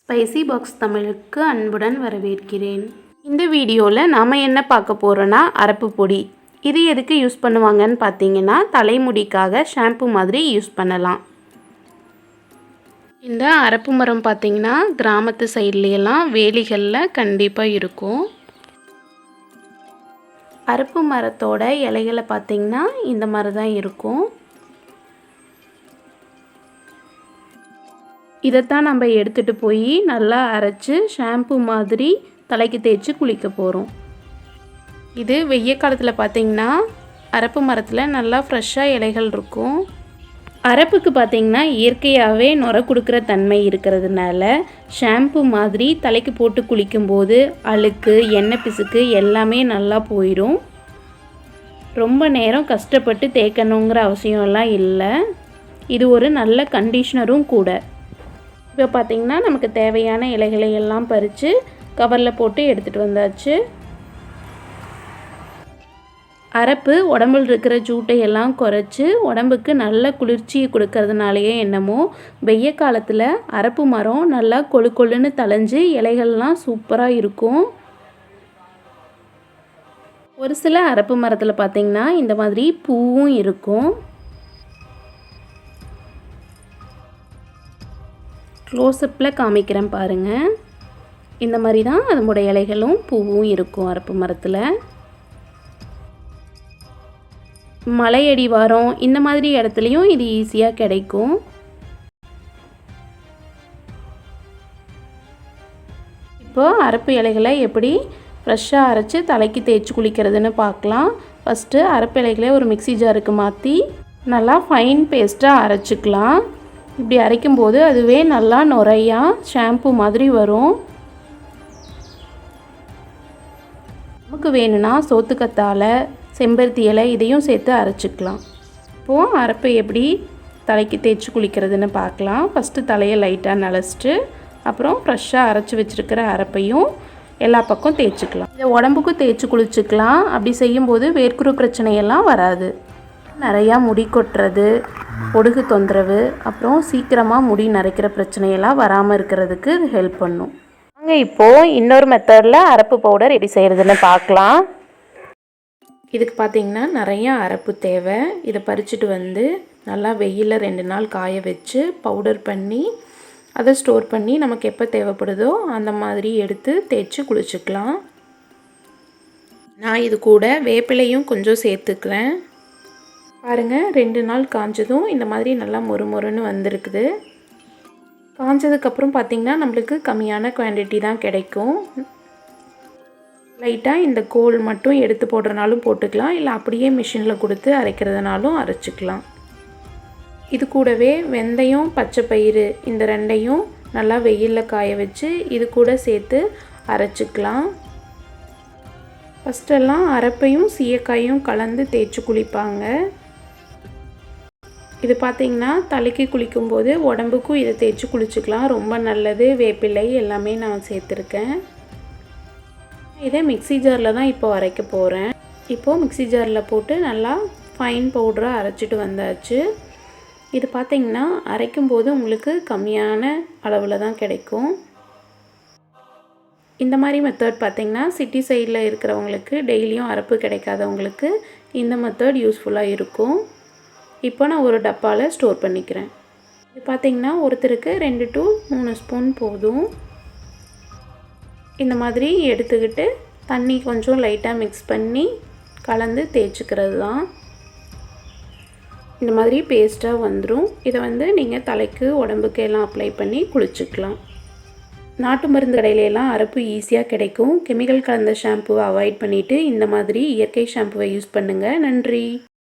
Spicy box தமிழுக்கு அன்புடன் வரவேற்கிறேன். இந்த வீடியோவில் நாம் என்ன பார்க்க போகிறோன்னா அரப்பு பொடி. இது எதுக்கு யூஸ் பண்ணுவாங்கன்னு பார்த்தீங்கன்னா தலைமுடிக்காக ஷாம்பு மாதிரி யூஸ் பண்ணலாம். இந்த அரப்பு மரம் பார்த்திங்கன்னா கிராமத்து சைட்லையெல்லாம் வேலிகளில் கண்டிப்பாக இருக்கும். அரப்பு மரத்தோட இலைகளை பார்த்திங்கன்னா இந்த மாதிரி தான் இருக்கும். இதைத்தான் நம்ம எடுத்துகிட்டு போய் நல்லா அரைச்சி ஷாம்பு மாதிரி தலைக்கு தேய்ச்சி குளிக்க போகிறோம். இது வெய்ய காலத்தில் பார்த்திங்கன்னா அரப்பு மரத்தில் நல்லா ஃப்ரெஷ்ஷாக இலைகள் இருக்கும். அரப்புக்கு பார்த்திங்கன்னா இயற்கையாகவே நுர கொடுக்குற தன்மை இருக்கிறதுனால ஷாம்பு மாதிரி தலைக்கு போட்டு குளிக்கும்போது அழுக்கு எண்ணெய் பிசுக்கு எல்லாமே நல்லா போயிடும். ரொம்ப நேரம் கஷ்டப்பட்டு தேய்க்கணுங்கிற அவசியம்லாம் இல்லை. இது ஒரு நல்ல கண்டிஷ்னரும் கூட. இப்போ பார்த்திங்கன்னா நமக்கு தேவையான இலைகளை எல்லாம் பறித்து கவரில் போட்டு எடுத்துகிட்டு வந்தாச்சு. அரப்பு உடம்புல இருக்கிற ஜூட்டையெல்லாம் குறைச்சி உடம்புக்கு நல்ல குளிர்ச்சியை கொடுக்கறதுனாலேயே என்னமோ வெய்ய காலத்தில் அரப்பு மரம் நல்லா கொழு கொழுன்னு தளைஞ்சு இலைகள்லாம் சூப்பராக இருக்கும். ஒரு சில அரப்பு மரத்தில் பார்த்திங்கன்னா இந்த மாதிரி பூவும் இருக்கும். க்ளோஸ்அப்பில் காமிக்கிறேன் பாருங்கள். இந்த மாதிரி தான் அதனுடைய இலைகளும் பூவும் இருக்கும் அரப்பு மரத்தில். மலையடி வாரம் இந்த மாதிரி இடத்துலையும் இது ஈஸியாக கிடைக்கும். இப்போது அரப்பு இலைகளை எப்படி ஃப்ரெஷ்ஷாக அரைச்சி தலைக்கு தேய்ச்சி குளிக்கிறதுன்னு பார்க்கலாம். ஃபஸ்ட்டு அரப்பு இலைகளை ஒரு மிக்ஸி ஜாருக்கு மாற்றி நல்லா ஃபைன் பேஸ்ட்டாக அரைச்சிக்கலாம். இப்படி அரைக்கும்போது அதுவே நல்லா நுரையாக ஷாம்பு மாதிரி வரும். நமக்கு வேணும்னா சோத்துக்கத்தாழை செம்பருத்தி இலை இதையும் சேர்த்து அரைச்சிக்கலாம். இப்போது அரப்பை எப்படி தலைக்கு தேய்ச்சி குளிக்கிறதுன்னு பார்க்கலாம். ஃபஸ்ட்டு தலையை லைட்டாக நனைச்சிட்டு அப்புறம் ஃப்ரெஷ்ஷாக அரைச்சி வச்சுருக்கிற அரப்பையும் எல்லா பக்கம் தேய்ச்சிக்கலாம். இதை உடம்புக்கும் தேய்ச்சி குளிச்சுக்கலாம். அப்படி செய்யும்போது வேர்க்குரு பிரச்சனையெல்லாம் வராது. நிறையா முடி கொட்டுறது, பொடுகு தொந்தரவு, அப்புறம் சீக்கிரமாக முடி நரைக்கிற பிரச்சனையெல்லாம் வராமல் இருக்கிறதுக்கு இது ஹெல்ப் பண்ணும். நாங்கள் இப்போது இன்னொரு மெத்தடில் அரப்பு பவுடர் ரெடி செய்கிறதுன்னு பார்க்கலாம். இதுக்கு பார்த்திங்கன்னா நிறையா அரப்பு தேவை. இதை பறிச்சுட்டு வந்து நல்லா வெயிலில் 2 நாள் காய வச்சு பவுடர் பண்ணி அதை ஸ்டோர் பண்ணி நமக்கு எப்போ தேவைப்படுதோ அந்த மாதிரி எடுத்து தேய்ச்சி குளிச்சுக்கலாம். நான் இது கூட வேப்பிலையும் கொஞ்சம் சேர்த்துக்கிறேன். பாருங்கள், 2 நாள் காஞ்சதும் இந்த மாதிரி நல்லா மொறுமொறுன்னு வந்திருக்குது. காஞ்சதுக்கப்புறம் பார்த்திங்கன்னா நம்மளுக்கு கம்மியான குவான்டிட்டி தான் கிடைக்கும். லைட்டாக இந்த கோல் மட்டும் எடுத்து போடுறனாலும் போட்டுக்கலாம், இல்லை அப்படியே மிஷினில் கொடுத்து அரைக்கிறதுனாலும் அரைச்சிக்கலாம். இது கூடவே வெந்தயம் பச்சை பயிறு இந்த 2ஐயும் நல்லா வெயிலில் காய வச்சு இது கூட சேர்த்து அரைச்சிக்கலாம். ஃபஸ்ட்டெல்லாம் அரப்பையும் சீயக்காயும் கலந்து தேய்ச்சி குளிப்பாங்க. இது பார்த்திங்கன்னா தலைக்கு குளிக்கும்போது உடம்புக்கும் இதை தேய்ச்சி குளிச்சுக்கலாம். ரொம்ப நல்லது. வேப்பிலை எல்லாமே நான் சேர்த்துருக்கேன். இதை மிக்ஸி ஜாரில் தான் இப்போ அரைக்க போகிறேன். இப்போது மிக்ஸி ஜாரில் போட்டு நல்லா ஃபைன் பவுடராக அரைச்சிட்டு வந்தாச்சு. இது பார்த்திங்கன்னா அரைக்கும்போது உங்களுக்கு கம்மியான அளவில் தான் கிடைக்கும். இந்த மாதிரி மெத்தட் பார்த்திங்கன்னா சிட்டி சைடில் இருக்கிறவங்களுக்கு டெய்லியும் அரப்பு கிடைக்காதவங்களுக்கு இந்த மெத்தட் யூஸ்ஃபுல்லாக இருக்கும். இப்போ நான் ஒரு டப்பாவில் ஸ்டோர் பண்ணிக்கிறேன். இது பார்த்திங்கன்னா ஒருத்தருக்கு 2 to 3 ஸ்பூன் போதும். இந்த மாதிரி எடுத்துக்கிட்டு தண்ணி கொஞ்சம் லைட்டாக மிக்ஸ் பண்ணி கலந்து தேய்ச்சிக்கிறது தான். இந்த மாதிரி பேஸ்ட்டாக வந்துடும். இதை நீங்கள் தலைக்கு உடம்புக்கு எல்லாம் அப்ளை பண்ணி குளிச்சுக்கலாம். நாட்டு மருந்து கடையிலெல்லாம் அரப்பு ஈஸியாக கிடைக்கும். கெமிக்கல் கலந்த ஷாம்புவை அவாய்ட் பண்ணிவிட்டு இந்த மாதிரி இயற்கை ஷாம்புவை யூஸ் பண்ணுங்கள். நன்றி.